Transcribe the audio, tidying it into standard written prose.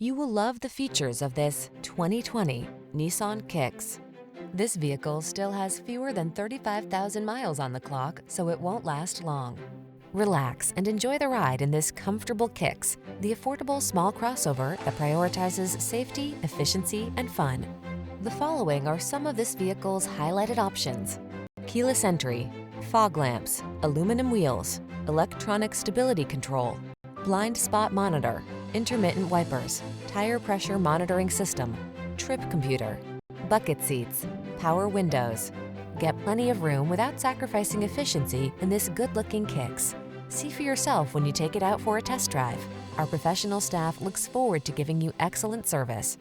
You will love the features of this 2020 Nissan Kicks. This vehicle still has fewer than 35,000 miles on the clock, so it won't last long. Relax and enjoy the ride in this comfortable Kicks, the affordable small crossover that prioritizes safety, efficiency, and fun. The following are some of this vehicle's highlighted options: keyless entry, fog lamps, aluminum wheels, electronic stability control, blind spot monitor, intermittent wipers, tire pressure monitoring system, trip computer, bucket seats, power windows. Get plenty of room without sacrificing efficiency in this good-looking Kicks. See for yourself when you take it out for a test drive. Our professional staff looks forward to giving you excellent service.